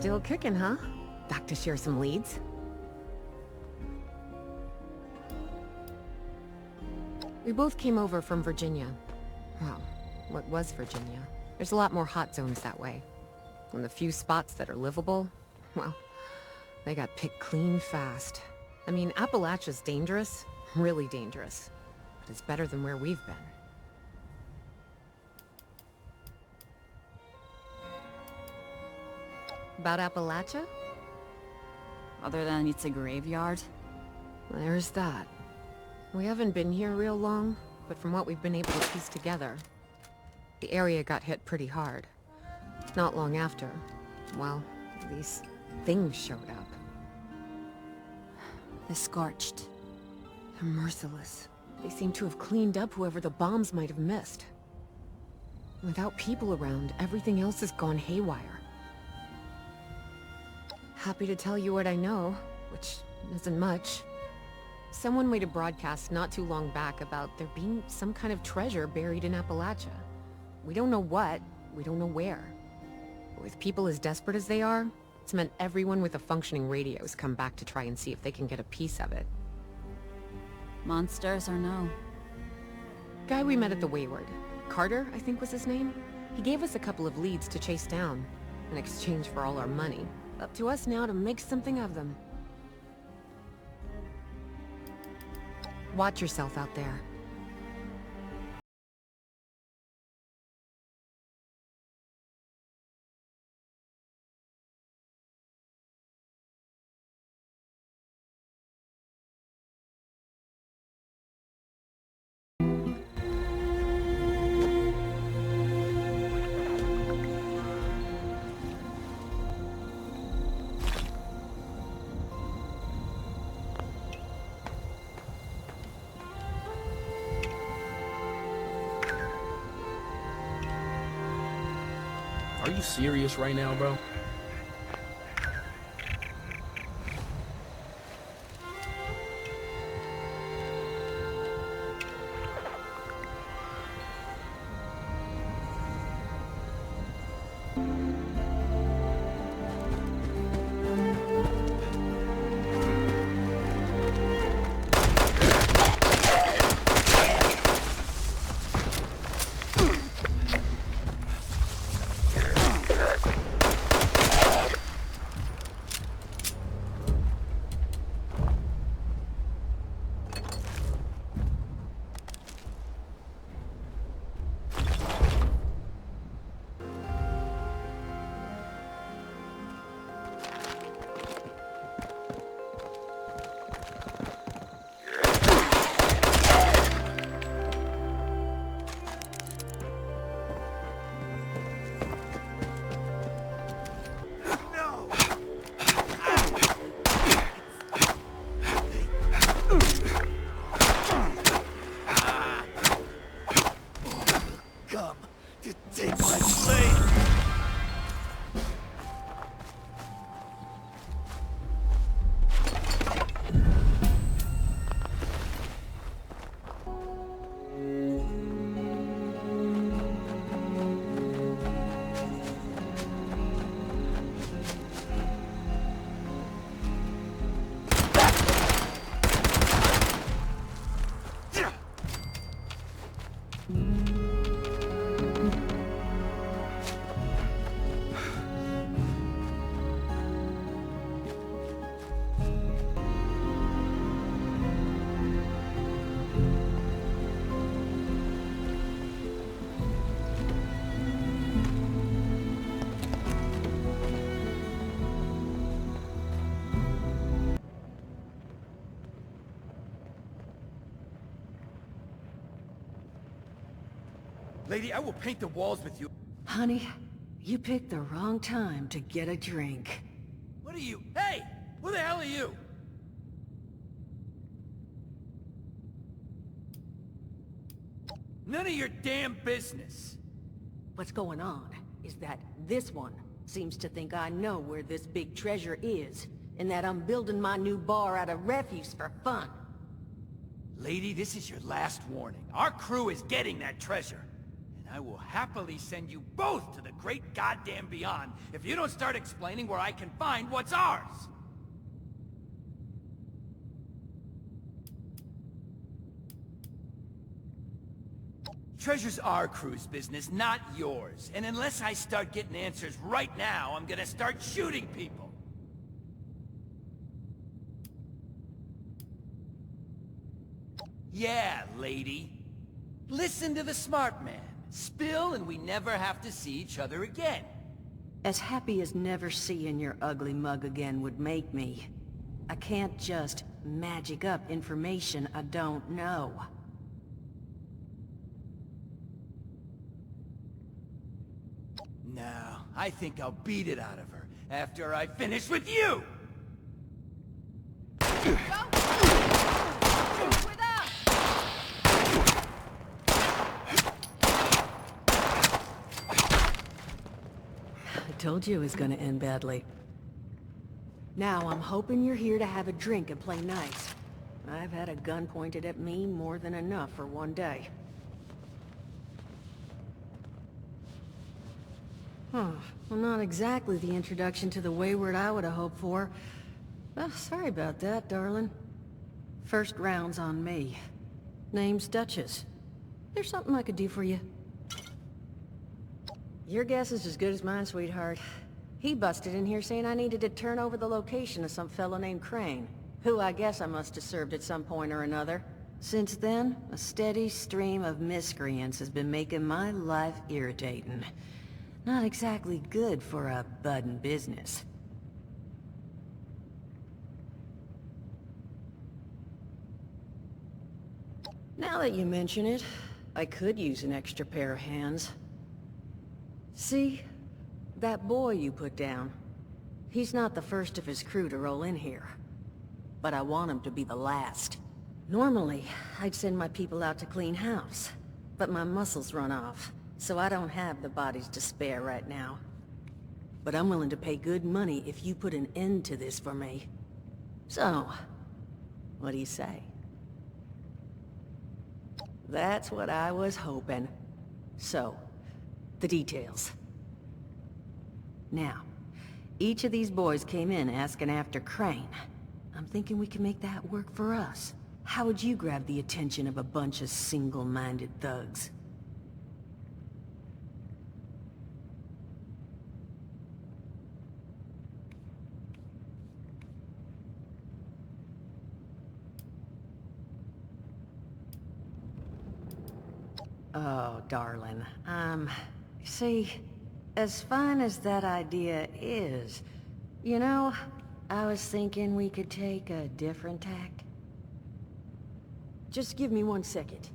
Still kicking, huh? Back to share some leads? We both came over from Virginia. Well, what was Virginia? There's a lot more hot zones that way. And the few spots that are livable, well, they got picked clean fast. I mean, Appalachia's dangerous, really dangerous. But it's better than where we've been. About Appalachia? Other than it's a graveyard? There's that. We haven't been here real long, but from what we've been able to piece together, the area got hit pretty hard. Not long after, well, these things showed up. The Scorched. They're merciless. They seem to have cleaned up whoever the bombs might have missed. Without people around, everything else has gone haywire. Happy to tell you what I know, which isn't much. Someone made a broadcast not too long back about there being some kind of treasure buried in Appalachia. We don't know what, we don't know where. But with people as desperate as they are, it's meant everyone with a functioning radio has come back to try and see if they can get a piece of it. Monsters or no? Guy we met at the Wayward. Carter, I think was his name. He gave us a couple of leads to chase down, in exchange for all our money. Up to us now to make something of them. Watch yourself out there. Are you serious right now, bro? Lady, I will paint the walls with you. Honey, you picked the wrong time to get a drink. What are you? Hey! Who the hell are you? None of your damn business. What's going on is that this one seems to think I know where this big treasure is, and that I'm building my new bar out of refuse for fun. Lady, this is your last warning. Our crew is getting that treasure. And I will happily send you both to the great goddamn beyond if you don't start explaining where I can find what's ours! Treasure's our crew's business, not yours. And unless I start getting answers right now, I'm gonna start shooting people. Yeah, lady. Listen to the smart man. Spill and we never have to see each other again. As happy as never seeing your ugly mug again would make me, I can't just magic up information I don't know. No, I think I'll beat it out of her after I finish with you! I told you it was gonna end badly. Now, I'm hoping you're here to have a drink and play nice. I've had a gun pointed at me more than enough for one day. Huh. Well, not exactly the introduction to the wayward I would have hoped for. Well, sorry about that, darling. First round's on me. Name's Duchess. There's something I could do for you. Your guess is as good as mine, sweetheart. He busted in here saying I needed to turn over the location of some fellow named Crane, who I guess I must have served at some point or another. Since then, a steady stream of miscreants has been making my life irritating. Not exactly good for a budding business. Now that you mention it, I could use an extra pair of hands. See? That boy you put down. He's not the first of his crew to roll in here. But I want him to be the last. Normally, I'd send my people out to clean house. But my muscles run off, so I don't have the bodies to spare right now. But I'm willing to pay good money if you put an end to this for me. So, what do you say? That's what I was hoping. So, the details. Now, each of these boys came in asking after Crane. I'm thinking we can make that work for us. How would you grab the attention of a bunch of single-minded thugs? Oh, darling. See, as fine as that idea is, you know, I was thinking we could take a different tack. Just give me 1 second.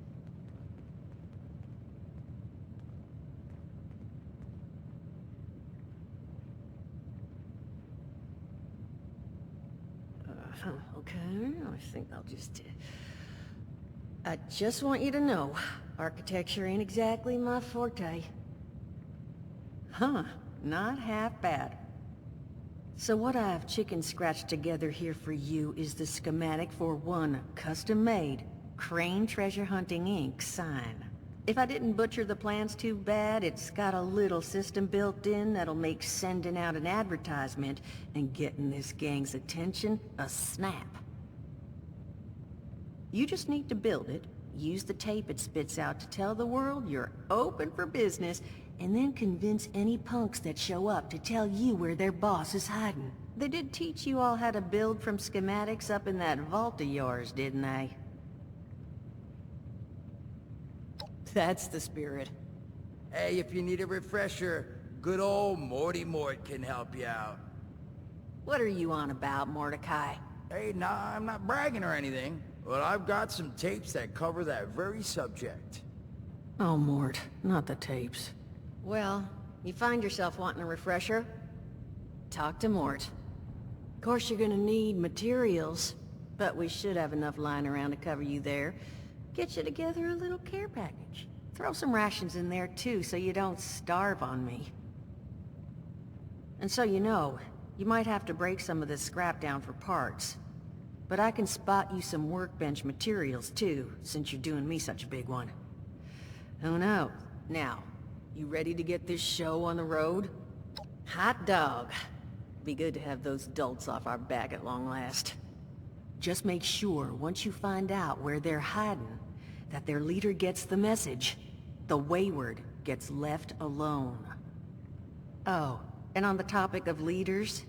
Okay, I think I'll just... I just want you to know, architecture ain't exactly my forte. Huh, not half bad. So what I've chicken scratched together here for you is the schematic for one custom-made Crane Treasure Hunting Inc. sign. If I didn't butcher the plans too bad, it's got a little system built in that'll make sending out an advertisement and getting this gang's attention a snap. You just need to build it, use the tape it spits out to tell the world you're open for business, and then convince any punks that show up to tell you where their boss is hiding. They did teach you all how to build from schematics up in that vault of yours, didn't they? That's the spirit. Hey, if you need a refresher, good old Morty Mort can help you out. What are you on about, Mordecai? Hey, nah, I'm not bragging or anything, but I've got some tapes that cover that very subject. Oh, Mort, not the tapes. Well, you find yourself wanting a refresher? Talk to Mort. Of course you're gonna need materials, but we should have enough lying around to cover you there. Get you together a little care package. Throw some rations in there too, so you don't starve on me. And so you know, you might have to break some of this scrap down for parts. But I can spot you some workbench materials too, since you're doing me such a big one. Who knows? Now, You ready to get this show on the road? Hot dog. Be good to have those dolts off our back at long last. Just make sure, once you find out where they're hiding, that their leader gets the message. The wayward gets left alone. Oh, and on the topic of leaders,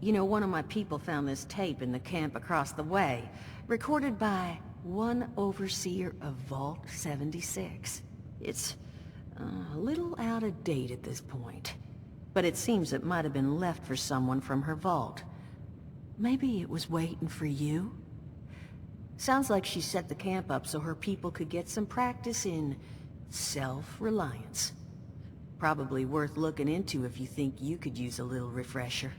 you know, one of my people found this tape in the camp across the way, recorded by one overseer of Vault 76. It's a little out of date at this point, but it seems it might have been left for someone from her vault. Maybe it was waiting for you? Sounds like she set the camp up so her people could get some practice in self-reliance. Probably worth looking into if you think you could use a little refresher.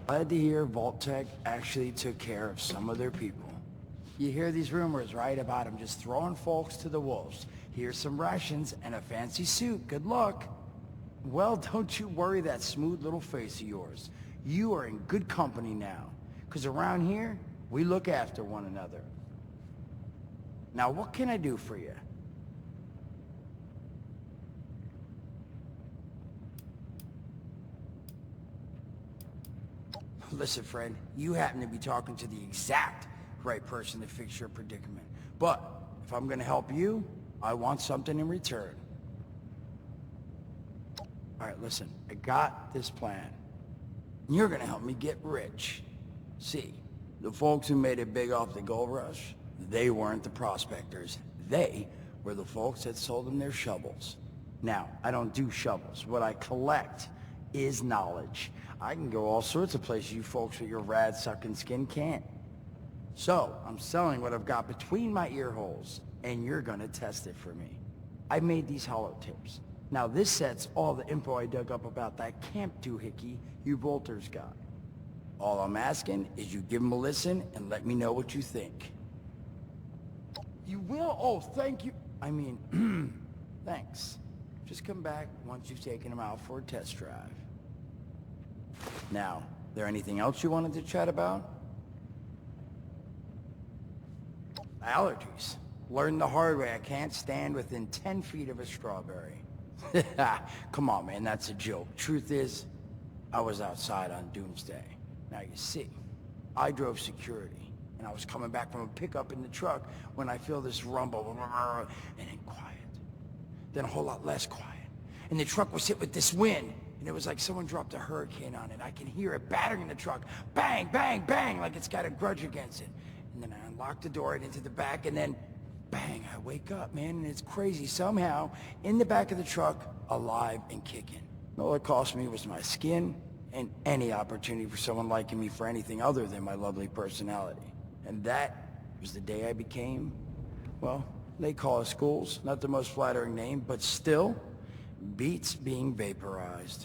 Glad to hear Vault-Tec actually took care of some of their people. You hear these rumors, right, about them just throwing folks to the wolves. Here's some rations and a fancy suit. Good luck. Well, don't you worry that smooth little face of yours. You are in good company now. Because around here, we look after one another. Now, what can I do for you? Listen, friend, you happen to be talking to the exact right person to fix your predicament. But if I'm gonna help you, I want something in return. All right, listen, I got this plan. You're gonna help me get rich. See, the folks who made it big off the gold rush, they weren't the prospectors. They were the folks that sold them their shovels. Now, I don't do shovels. What I collect is knowledge. I can go all sorts of places you folks with your rad-sucking skin can't. So, I'm selling what I've got between my ear holes, and you're gonna test it for me. I made these holotapes. Now this sets all the info I dug up about that camp doohickey you Volters got. All I'm asking is you give them a listen and let me know what you think. You will? Oh, thank you. I mean, thanks. Just come back once you've taken them out for a test drive. Now, there anything else you wanted to chat about? Allergies. Learned the hard way I can't stand within 10 feet of a strawberry. Come on, man, that's a joke. Truth is, I was outside on Doomsday. Now you see, I drove security, and I was coming back from a pickup in the truck when I feel this rumble, and then quiet. Then a whole lot less quiet. And the truck was hit with this wind. And it was like someone dropped a hurricane on it. I can hear it battering the truck. Bang, bang, bang, like it's got a grudge against it. And then I unlocked the door and into the back, and then bang, I wake up, man, and it's crazy. Somehow, in the back of the truck, alive and kicking. All it cost me was my skin and any opportunity for someone liking me for anything other than my lovely personality. And that was the day I became, well, they call us schools. Not the most flattering name, but still, beats being vaporized.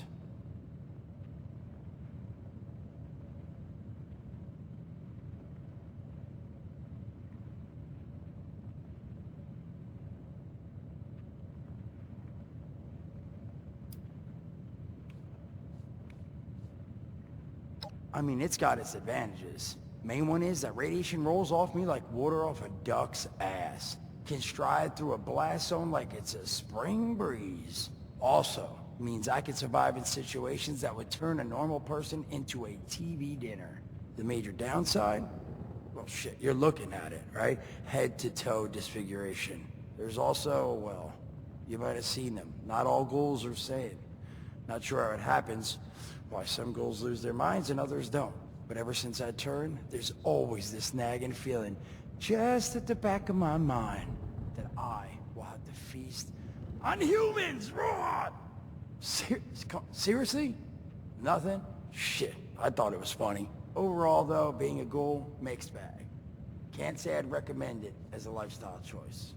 I mean, it's got its advantages. Main one is that radiation rolls off me like water off a duck's ass. Can stride through a blast zone like it's a spring breeze. Also, means I can survive in situations that would turn a normal person into a TV dinner. The major downside? Well, shit, you're looking at it, right? Head to toe disfiguration. There's also, well, you might have seen them. Not all ghouls are sane. Not sure how it happens, why some ghouls lose their minds and others don't. But ever since I turned, there's always this nagging feeling just at the back of my mind that I will have to feast on humans! Raw! Seriously? Nothing? Shit, I thought it was funny. Overall, though, being a ghoul, mixed bag. Can't say I'd recommend it as a lifestyle choice.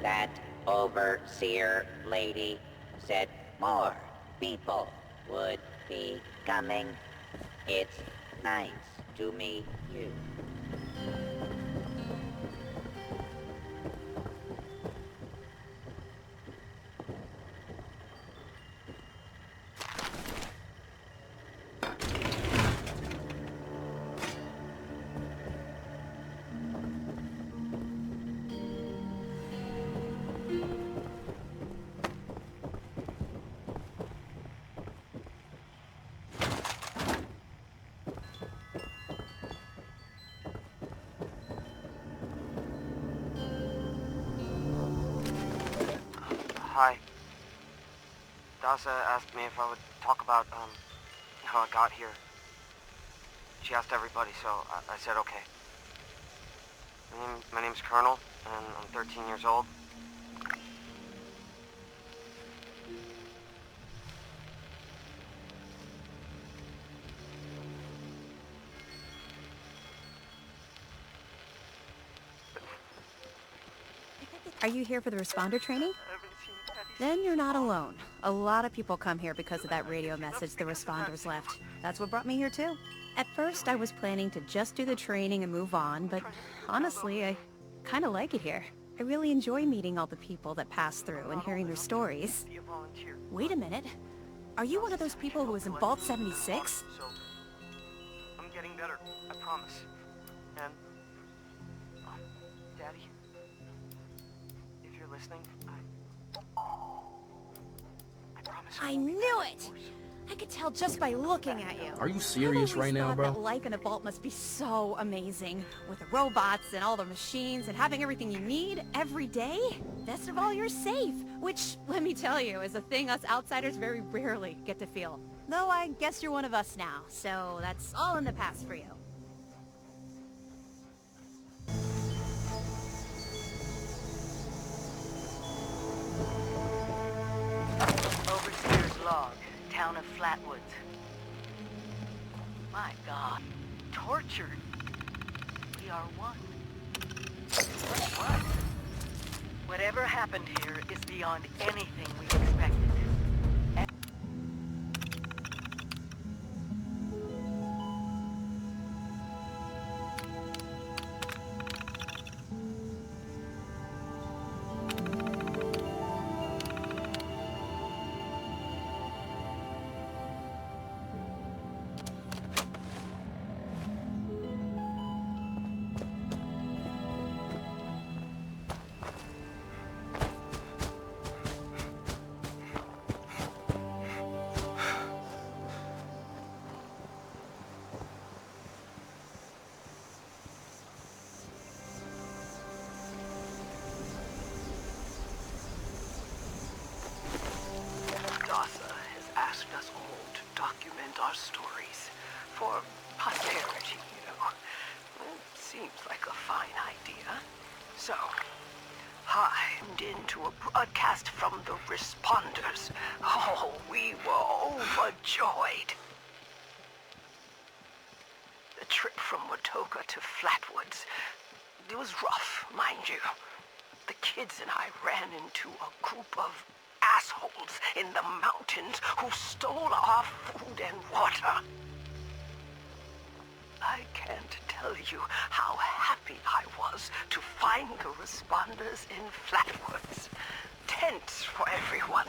That overseer lady said more people would be coming. It's nice to meet you. Hi. Dasa asked me if I would talk about, how I got here. She asked everybody, so I said okay. My name's Colonel, and I'm 13 years old. Are you here for the responder training? Then you're not alone. A lot of people come here because of that radio message the responders left. That's what brought me here too. At first, I was planning to just do the training and move on, but honestly, I kind of like it here. I really enjoy meeting all the people that pass through and hearing their stories. Wait a minute. Are you one of those people who was in Vault 76? So, I'm getting better, I promise. And, Daddy, if you're listening, I promise I knew it! I could tell just by looking at you. Are you serious right now, bro? That life in a vault must be so amazing. With the robots and all the machines and having everything you need every day. Best of all, you're safe. Which, let me tell you, is a thing us outsiders very rarely get to feel. Though I guess you're one of us now, so that's all in the past for you. Overseer's log, town of Flatwoods. My God, tortured. We are one. What? Whatever happened here is beyond anything we expected. Our stories for posterity, you know. It seems like a fine idea. So, I tuned into a broadcast from the responders. Oh, we were overjoyed. The trip from Watoka to Flatwoods, it was rough, mind you. The kids and I ran into a group of assholes in the mountains who stole our food and water. I can't tell you how happy happy I was to find the responders in Flatwoods. Tents for everyone.